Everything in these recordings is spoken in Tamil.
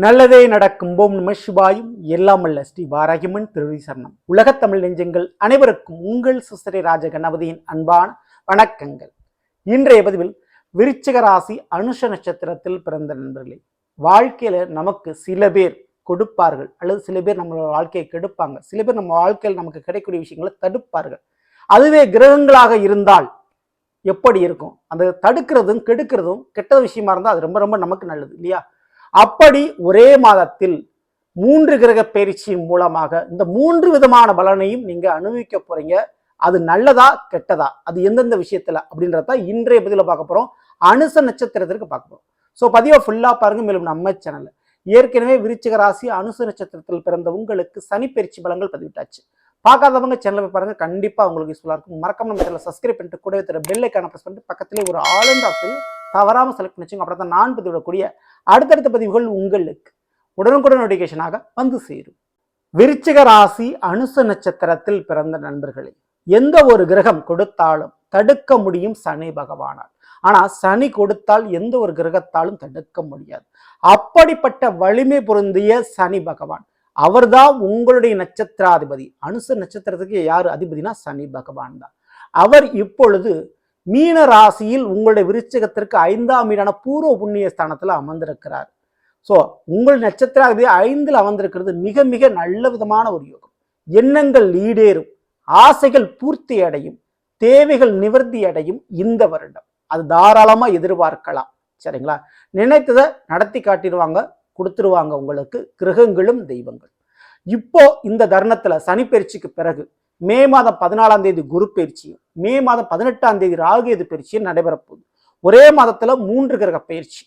நல்லதே நடக்கும் ஓம் நம சிவாயும் எல்லாம் அல்ல ஸ்ரீ வாராகிமன் திருவி சரணம். உலகத்தமிழ் நெஞ்சங்கள் அனைவருக்கும் உங்கள் சுசரி ராஜ கணபதியின் அன்பான வணக்கங்கள். இன்றைய பதிவில் விருச்சிக ராசி அனுஷ நட்சத்திரத்தில் பிறந்த நண்பர்களே, வாழ்க்கையில நமக்கு சில பேர் கொடுப்பார்கள் அல்லது சில பேர் நம்மளோட வாழ்க்கையை கெடுப்பாங்க. சில பேர் நம்ம வாழ்க்கையில் நமக்கு கிடைக்கக்கூடிய விஷயங்களை தடுப்பார்கள். அதுவே கிரகங்களாக இருந்தால் எப்படி இருக்கும்? அந்த தடுக்கிறதும் கெடுக்கிறதும் கெட்ட விஷயமா இருந்தால் அது ரொம்ப ரொம்ப நமக்கு நல்லது இல்லையா? அப்படி ஒரே மாதத்தில் 3 கிரக பயிற்சியின் மூலமாக இந்த 3 விதமான பலனையும் நீங்க அனுபவிக்க போறீங்க. அது நல்லதா கெட்டதா, அது எந்தெந்த விஷயத்துல அப்படின்றத இன்றைய பதில பார்க்க போறோம். அனுச நட்சத்திரத்திற்கு பார்க்க போறோம். ஸோ பதிவை ஃபுல்லா பாருங்க. மேலும் நம்ம சேனல்ல ஏற்கனவே விருச்சிக ராசி அனுச நட்சத்திரத்தில் பிறந்த உங்களுக்கு சனி பயிற்சி பலன்கள் பதிவிட்டாச்சு. பார்க்காதவங்க சேனலை பாருங்க, கண்டிப்பா உங்களுக்கு யூஸ்ஃபுல்லா இருக்கும். மறக்காம நம்ம சேனலை சப்ஸ்கிரைப் பண்ணிட்டு கூடவே தர பெல் ஐக்கான பிரஸ் பண்ணிட்டு பக்கத்திலே ஒரு ஆல் அண்ட் ஆப்ஷன் தவறாம செலக்ட் பண்ணி வச்சுங்க. அப்புறம் தான் நான் பதிவிடக்கூடிய அடுத்தடுத்த பதிவுகள் உங்களுக்கு உடனுக்குடன் நோட்டிபிகேஷனாக வந்து சேரும். விருச்சிக ராசி அனுச நட்சத்திரத்தில் பிறந்த நண்பர்களே, எந்த ஒரு கிரகம் கொடுத்தாலும் தடுக்க முடியும் சனி பகவானால். ஆனா சனி கொடுத்தால் எந்த ஒரு கிரகத்தாலும் தடுக்க முடியாது. அப்படிப்பட்ட வலிமை பொருந்திய சனி பகவான், அவர்தான் உங்களுடைய நட்சத்திராதிபதி. அனுச நட்சத்திரத்துக்கு யாரு அதிபதினா சனி பகவான் தான். அவர் இப்பொழுது மீன ராசியில் உங்களுடைய விருச்சிகத்திற்கு 5ஆம் வீடான பூர்வ புண்ணிய ஸ்தானத்துல அமர்ந்திருக்கிறார். ஸோ உங்கள் நட்சத்திராதிபதி 5ல் அமர்ந்திருக்கிறது மிக மிக நல்ல விதமான ஒரு யோகம். எண்ணங்கள் ஈடேறும், ஆசைகள் பூர்த்தி அடையும், தேவைகள் நிவர்த்தி அடையும். இந்த வருடம் அது தாராளமா எதிர்பார்க்கலாம். சரிங்களா? நினைத்ததை நடத்தி காட்டிடுவாங்க, கொடுத்துருவாங்க உங்களுக்கு கிரகங்களும் தெய்வங்கள். இப்போ இந்த தருணத்துல சனி பயிற்சிக்கு பிறகு மே மாதம் 14ஆம் தேதி குரு பயிற்சியும், மே மாதம் 18ஆம் தேதி ராகுகேது பயிற்சியும் நடைபெறப்போகுது. ஒரே மாதத்துல 3 கிரக பயிற்சி.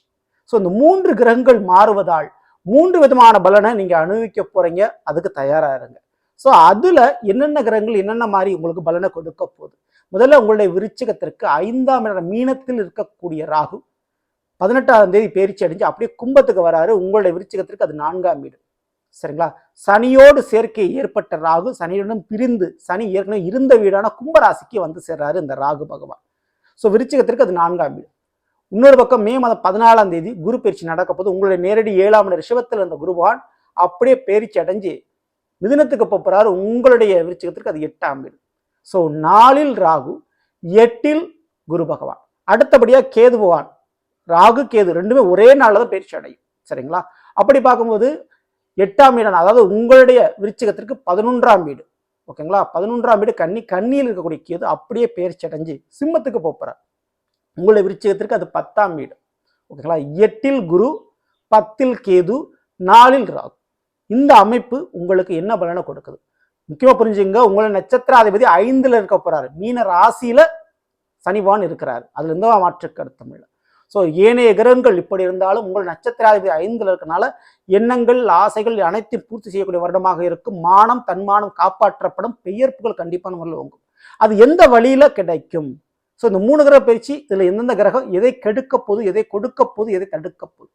ஸோ இந்த 3 கிரகங்கள் மாறுவதால் 3 விதமான பலனை நீங்க அனுபவிக்க போறீங்க. அதுக்கு தயாரா இருங்க. ஸோ அதுல என்னென்ன கிரகங்கள் என்னென்ன மாதிரி உங்களுக்கு பலனை கொடுக்க போகுது? முதல்ல உங்களுடைய விருச்சிகத்திற்கு 5ஆம் இடம் மீனத்தில் இருக்கக்கூடிய ராகு 18ஆம் தேதி பயிற்சி அடைஞ்சு அப்படியே கும்பத்துக்கு வராரு. உங்களுடைய விருச்சிகத்திற்கு அது 4ஆம் வீடு. சரிங்களா? சனியோடு சேர்க்கை ஏற்பட்ட ராகு சனியுடன் பிரிந்து சனி ஏற்கனவே இருந்த வீடான கும்பராசிக்கு வந்து சேர்றாரு இந்த ராகு பகவான். ஸோ விருச்சிகத்திற்கு அது 4ஆம் வீடு. இன்னொரு பக்கம் மே மாதம் 14ஆம் தேதி குரு பயிற்சி நடக்க போது உங்களுடைய நேரடி 7ஆம் இடம் ரிஷபத்தில் இருந்த குரு பகவான் அப்படியே பயிற்சி அடைஞ்சு மிதுனத்துக்கு போறாரு. உங்களுடைய விருச்சிகத்திற்கு அது 8ஆம் வீடு. ஸோ 4ல் ராகு, 8ல் குரு பகவான். அடுத்தபடியா கேது பகவான், ராகு கேது ரெண்டுமே ஒரே நாள்ல தான் பயிற்சி அடையும். சரிங்களா? அப்படி பார்க்கும்போது 8ஆம் வீடு, அதாவது உங்களுடைய விருச்சிகத்திற்கு 11ஆம் வீடு. ஓகேங்களா? 11ஆம் வீடு கன்னியில் இருக்கக்கூடிய கேது அப்படியே பயிற்சி அடைஞ்சு சிம்மத்துக்கு போறார். உங்களுடைய விருச்சிகத்திற்கு அது 10ஆம் வீடு. ஓகேங்களா? 8ல் குரு, 10ல் கேது, 4ல் ராகு. இந்த அமைப்பு உங்களுக்கு என்ன பலனை கொடுக்குது? முக்கியமா புரிஞ்சுங்க. உங்களுடைய நட்சத்திராதிபதி 5ல் இருக்க போறாரு. மீன ராசியில சனிவான் இருக்கிறார். அதுல எந்த மாற்று கருத்தும் இல்லை. ஸோ ஏனைய கிரகங்கள் இப்படி இருந்தாலும் உங்கள் நட்சத்திராதிபதி 5ல் இருக்கனால எண்ணங்கள் ஆசைகள் அனைத்தையும் பூர்த்தி செய்யக்கூடிய வருடமாக இருக்கும். மானம் தன்மானம் காப்பாற்றப்படும். பெயர்ப்புகள் கண்டிப்பான முறையில் ஓங்கும். அது எந்த வழியில கிடைக்கும்? ஸோ இந்த 3 கிரக பயிற்சி இதுல எந்தெந்த கிரகம் எதை கெடுக்க போது, எதை கொடுக்க போது, எதை தடுக்க போகுது?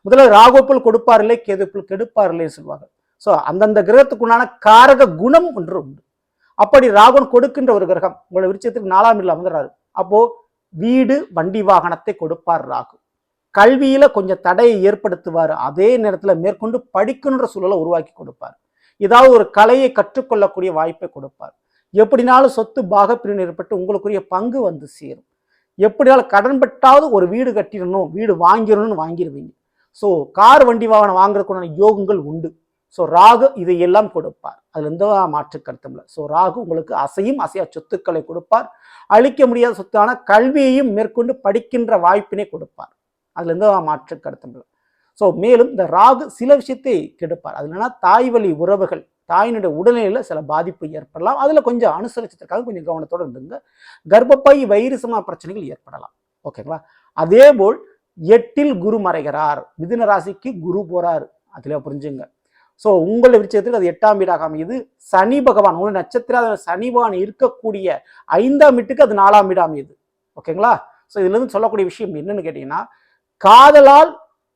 முதல்ல ராகுப்புல் கொடுப்பார் இல்லை, கேதுப்புல் கெடுப்பார் இல்லைன்னு சொல்லுவாங்க. ஸோ அந்தந்த கிரகத்துக்குண்டான காரக குணம் ஒன்று உண்டு. அப்படி ராகுன் கொடுக்கின்ற ஒரு கிரகம் உங்களோட விருட்சத்துக்கு 4ஆம் வீட்டில் அமர்ந்துறாரு. அப்போ வீடு வண்டி வாகனத்தை கொடுப்பார் ராகு. கல்வியில கொஞ்சம் தடையை ஏற்படுத்துவார். அதே நேரத்துல மேற்கொண்டு படிக்கின்ற சூழலை உருவாக்கி கொடுப்பார். ஏதாவது ஒரு கலையை கற்றுக்கொள்ளக்கூடிய வாய்ப்பை கொடுப்பார். எப்படினாலும் சொத்து பாகப்பிரிவினை ஏற்பட்டு உங்களுக்குரிய பங்கு வந்து சேரும். எப்படினாலும் கடன் பட்டாவது ஒரு வீடு கட்டிடணும், வீடு வாங்கிடணும்னு வாங்கிடுவீங்க. ஸோ கார் வண்டி வாகனம் வாங்குறதுக்குண்டான யோகங்கள் உண்டு. ஸோ ராகு இதையெல்லாம் கொடுப்பார். அதுல எந்த மாற்று கருத்தும் இல்லை. ஸோ ராகு உங்களுக்கு அசையும் அசையா சொத்துக்களை கொடுப்பார். அழிக்க முடியாத சொத்தான கல்வியையும் மேற்கொண்டு படிக்கின்ற வாய்ப்பினை கொடுப்பார். அதுல எந்த மாற்று கருத்தும் இல்லை. ஸோ மேலும் இந்த ராகு சில விஷயத்தை கெடுப்பார். அது என்னன்னா தாய் வழி உறவுகள், தாயினுடைய உடல்நிலையில சில பாதிப்பு ஏற்படலாம். அதுல கொஞ்சம் அனுசரிச்சதுக்காக கொஞ்சம் கவனத்தோடு இருந்துங்க. கர்ப்பப்பை வைரஸ் பிரச்சனைகள் ஏற்படலாம். ஓகேங்களா? அதே போல் 8ல் குரு மறைகிறார். மிதுன ராசிக்கு குரு போறாரு. அதுல புரிஞ்சுங்க. ஸோ உங்களுடைய விருச்சிகத்துக்கு அது 8ஆம் வீடாக அமையுது. சனி பகவான் உங்களுடைய நட்சத்திர சனிவான் இருக்கக்கூடிய 5ஆம் வீட்டுக்கு அது 4ஆம் வீடு அமையுது. ஓகேங்களா? ஸோ இதுல இருந்து சொல்லக்கூடிய விஷயம் என்னன்னு கேட்டீங்கன்னா, காதலால்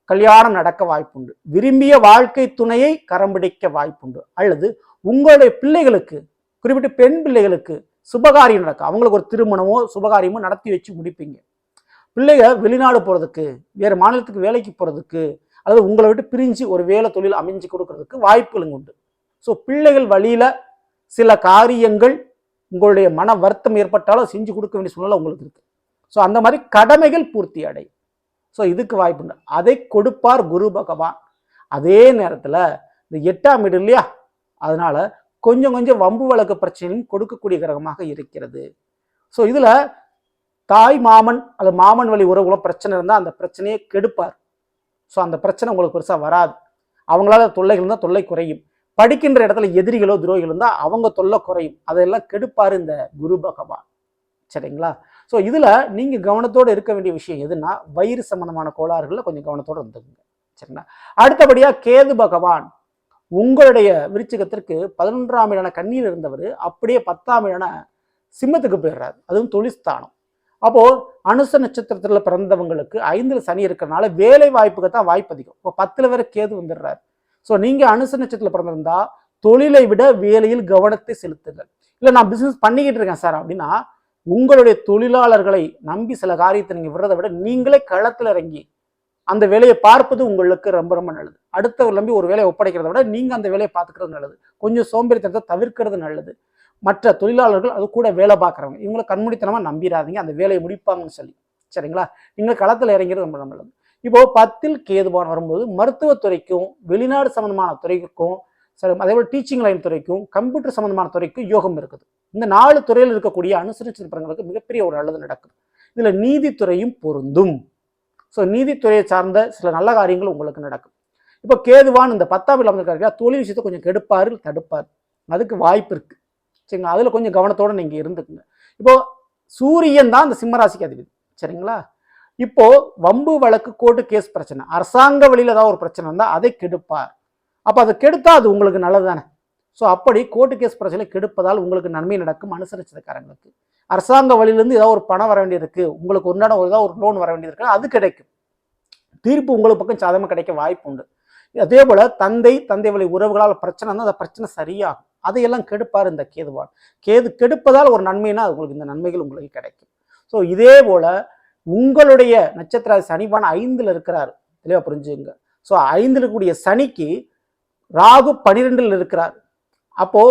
கல்யாணம் நடக்க வாய்ப்புண்டு, விரும்பிய வாழ்க்கை துணையை கரம் பிடிக்க வாய்ப்புண்டு, அல்லது உங்களுடைய பிள்ளைகளுக்கு, குறிப்பிட்ட பெண் பிள்ளைகளுக்கு சுபகாரியம் நடக்கும். அவங்களுக்கு ஒரு திருமணமோ சுபகாரியமோ நடத்தி வச்சு முடிப்பீங்க. பிள்ளைங்க வெளிநாடு போறதுக்கு, வேறு மாநிலத்துக்கு வேலைக்கு போறதுக்கு, அல்லது உங்களை விட்டு பிரிஞ்சு ஒரு வேலை தொழில் அமைஞ்சு கொடுக்கறதுக்கு வாய்ப்புகளும் உண்டு. ஸோ பிள்ளைகள் வழியில சில காரியங்கள் உங்களுடைய மன வருத்தம் ஏற்பட்டாலும் செஞ்சு கொடுக்க வேண்டிய சூழ்நிலை உங்களுக்கு இருக்கு. ஸோ அந்த மாதிரி கடமைகள் பூர்த்தி அடையும். ஸோ இதுக்கு வாய்ப்பு உண்டு. அதை கொடுப்பார் குரு பகவான். அதே நேரத்தில் இந்த 8ஆம் வீடு இல்லையா, அதனால கொஞ்சம் கொஞ்சம் வம்பு வழக்கு பிரச்சனையும் கொடுக்கக்கூடிய கிரகமாக இருக்கிறது. ஸோ இதுல தாய் மாமன் அல்லது மாமன் வழி உறவுல பிரச்சனை இருந்தால் அந்த பிரச்சனையை கெடுப்பார். ஸோ அந்த பிரச்சனை உங்களுக்கு பெருசாக வராது. அவங்களால தொல்லைகள் இருந்தால் தொல்லை குறையும். படிக்கின்ற இடத்துல எதிரிகளோ துரோகிகள் இருந்தால் அவங்க தொல்லை குறையும். அதெல்லாம் கெடுப்பார் இந்த குரு பகவான். சரிங்களா? ஸோ இதுல நீங்க கவனத்தோடு இருக்க வேண்டிய விஷயம் எதுன்னா, வயிறு சம்பந்தமான கோளாறுகளில் கொஞ்சம் கவனத்தோடு இருந்துக்குங்க. சரிங்களா? அடுத்தபடியா கேது பகவான் உங்களுடைய விருச்சிகத்திற்கு 11ஆம் இடமான கன்னியில் இருந்தவர் அப்படியே 10ஆம் இடமான சிம்மத்துக்கு போயிடுறாரு. அதுவும் தொழிற்ஸ்தானம். அப்போ அனுச நட்சத்திரத்துல பிறந்தவங்களுக்கு 5ல் சனி இருக்கிறனால வேலை வாய்ப்புக்கு தான் வாய்ப்பு அதிகம். இப்போ 10ல் வேற கேது வந்துடுறாரு. ஸோ நீங்க அனுச நட்சத்திரத்துல பிறந்திருந்தா தொழிலை விட வேலையில் கவனத்தை செலுத்துங்கள். இல்லை நான் பிசினஸ் பண்ணிக்கிட்டு இருக்கேன் சார் அப்படின்னா, உங்களுடைய தொழிலாளர்களை நம்பி சில காரியத்தை நீங்க விடுறதை விட நீங்களே களத்தில் இறங்கி அந்த வேலையை பார்ப்பது உங்களுக்கு ரொம்ப ரொம்ப நல்லது. அடுத்தவர் நம்பி ஒரு வேலையை ஒப்படைக்கிறத விட நீங்க அந்த வேலையை பார்த்துக்கிறது நல்லது. கொஞ்சம் சோம்பேறித்தனத்தை தவிர்க்கிறது நல்லது. மற்ற தொழிலாளர்கள் அது கூட வேலை பார்க்குறவங்க இவங்களை கண்மூடித்தனமா நம்பிடாதீங்க, அந்த வேலையை முடிப்பாங்கன்னு சொல்லி. சரிங்களா? நீங்கள் களத்தில் இறங்கிறது ரொம்ப நல்லது. இப்போ 10ல் கேதுபான் வரும்போது மருத்துவத்துறைக்கும் வெளிநாடு சம்பந்தமான துறைக்கும் சரி, அதே போல டீச்சிங் லைன் துறைக்கும் கம்ப்யூட்டர் சம்பந்தமான துறைக்கும் யோகம் இருக்குது. இந்த 4 துறையில் இருக்கக்கூடிய அனுசரிச்சிருப்பவங்களுக்கு மிகப்பெரிய ஒரு நல்லது நடக்கும். இதுல நீதித்துறையும் பொருந்தும். ஸோ நீதித்துறையை சார்ந்த சில நல்ல காரியங்கள் உங்களுக்கு நடக்கும். இப்போ கேதுவான் இந்த 10ஆம் இடத்துல இருக்காரு, தொழில் விஷயத்தை கொஞ்சம் கெடுப்பாரு தடுப்பார், அதுக்கு வாய்ப்பு இருக்கு. சரிங்களா? அதுல கொஞ்சம் கவனத்தோட நீங்க இருந்துக்குங்க. இப்போ சூரியன் தான் இந்த சிம்மராசிக்கு அதிபதி. சரிங்களா? இப்போ வம்பு வழக்கு கோர்ட்டு கேஸ் பிரச்சனை அரசாங்க வழியில் ஏதாவது ஒரு பிரச்சனை இருந்தால் அதை கெடுப்பார். அப்போ அதை கெடுத்தா அது உங்களுக்கு நல்லது தானே. ஸோ அப்படி கோர்ட்டு கேஸ் பிரச்சனை கெடுப்பதால் உங்களுக்கு நன்மை நடக்கும். அனுசரிச்சதுக்காரங்களுக்கு அரசாங்க வழியிலிருந்து ஏதாவது ஒரு பணம் வர வேண்டியது இருக்கு, உங்களுக்கு ஒரு நேரம் ஏதாவது ஒரு லோன் வர வேண்டியது இருக்கு, அது கிடைக்கும். தீர்ப்பு உங்களுக்கு பக்கம் சாதகமாக கிடைக்க வாய்ப்பு உண்டு. அதே போல தந்தை வழி உறவுகளால் பிரச்சனை இருந்தால் அந்த பிரச்சனை சரியாகும். அதையெல்லாம் கெடுப்பார் இந்த கேதுவான். கேது கெடுப்பதால் ஒரு நன்மைனா உங்களுக்கு இந்த நன்மைகள் உங்களுக்கு கிடைக்கும். ஸோ இதே போல உங்களுடைய நட்சத்திர சனிவான் 5ல் இருக்கிறார், தெளிவா புரிஞ்சுங்க. ஸோ 5ல் இருக்கக்கூடிய சனிக்கு ராகு 12ல் இருக்கிறார். அப்போ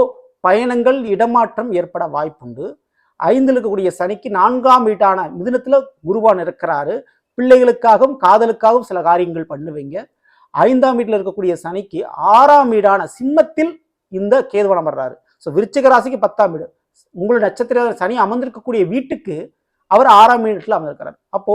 பயணங்கள் இடமாற்றம் ஏற்பட வாய்ப்புண்டு. 5ல் இருக்கக்கூடிய சனிக்கு 4ஆம் வீட்டான மிதுனத்துல குருவான் இருக்கிறாரு. பிள்ளைகளுக்காகவும் காதலுக்காகவும் சில காரியங்கள் பண்ணுவீங்க. 5ஆம் வீட்டில் இருக்கக்கூடிய சனிக்கு 6ஆம் வீடான சிம்மத்தில் இந்த கேதுவான் அமர்றாரு. ஸோ விருச்சிக ராசிக்கு 10ஆம் வீடு, உங்களுடைய நட்சத்திர சனி அமர்ந்திருக்கக்கூடிய வீட்டுக்கு அவர் 6ஆம் வீட்டில் அமர்ந்திருக்கிறார். அப்போ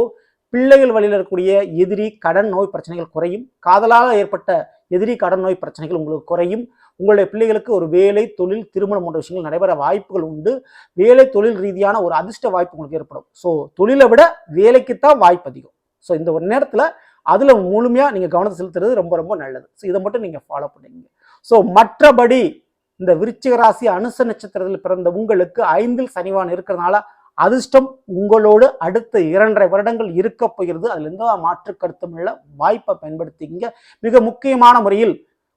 பிள்ளைகள் வழியில் இருக்கக்கூடிய எதிரி கடன் நோய் பிரச்சனைகள் குறையும். காதலால் ஏற்பட்ட எதிரி கடன் நோய் பிரச்சனைகள் உங்களுக்கு குறையும். உங்களுடைய பிள்ளைகளுக்கு ஒரு வேலை தொழில் திருமணம் போன்ற விஷயங்கள் நடைபெற வாய்ப்புகள் உண்டு. வேலை தொழில் ரீதியான ஒரு அதிர்ஷ்ட வாய்ப்பு உங்களுக்கு ஏற்படும். ஸோ தொழிலை விட வேலைக்குத்தான் வாய்ப்பு அதிகம். ஸோ இந்த ஒரு நேரத்தில் அதுல முழுமையா நீங்க கவனத்தை செலுத்துறது ரொம்ப ரொம்ப நல்லது. ஸோ இதை மட்டும் நீங்க ஃபாலோ பண்ணுங்க. ஸோ மற்றபடி இந்த விருச்சிக ராசி அனுச நட்சத்திரத்தில் பிறந்த உங்களுக்கு 5ல் சனிவான் இருக்கிறதுனால அதிர்ஷ்டம் உங்களோடு அடுத்த 2.5 வருடங்கள் இருக்க போகிறது. அதுல எந்த மாற்று கருத்தும் இல்லை. வாய்ப்பை பயன்படுத்திங்க. மிக முக்கியமான முறையில்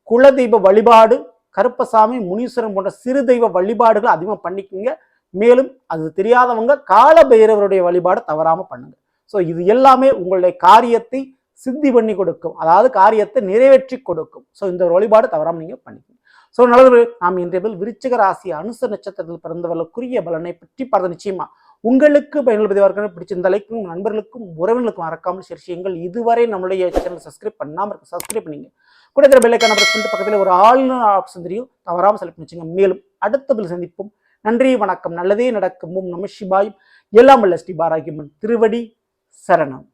குலதெய்வ வழிபாடு, கருப்பசாமி, முனீஸ்வரன் போன்ற சிறு தெய்வ வழிபாடுகள் அதிகமாக பண்ணிக்கோங்க. மேலும் அது தெரியாதவங்க கால பைரவருடைய வழிபாடு தவறாம பண்ணுங்க. ஸோ இது எல்லாமே உங்களுடைய காரியத்தை சித்தி பண்ணி கொடுக்கும், அதாவது காரியத்தை நிறைவேற்றி கொடுக்கும். ஸோ இந்த வழிபாடு தவறாம நீங்க பண்ணிக்கோங்க. ஸோ நல்லது, நாம் இன்றைய விருச்சிக ராசி அனுச நட்சத்திரத்தில் பிறந்தவர்களுக்குரிய பலனை பற்றி பார்த்த நிச்சயமா உங்களுக்கு பயனுள்ள பிடிச்சிருந்த லைக்கும் நண்பர்களுக்கும் உறவினர்களுக்கும் மறக்காமல் ஷேர் செய்யுங்கள். இதுவரை நம்மளுடைய சேனல் சப்ஸ்கிரைப் பண்ணாமல் சப்ஸ்கிரைப் பண்ணிங்க. கூட இந்த பெல்லைக்கான பிரஸ் பண்ணிட்டு பக்கத்தில் ஒரு ஆளுநர் ஆப்ஷன் தெரியும், தவறாமல் செலக்ட் பண்ணிச்சுங்க. மேலும் அடுத்த பில் சந்திப்போம். நன்றி, வணக்கம். நல்லதே நடக்கும். நம சிவாய். எல்லாம் வல்ல ஸ்ரீ பாராகியம்மன் திருவடி சரணம்.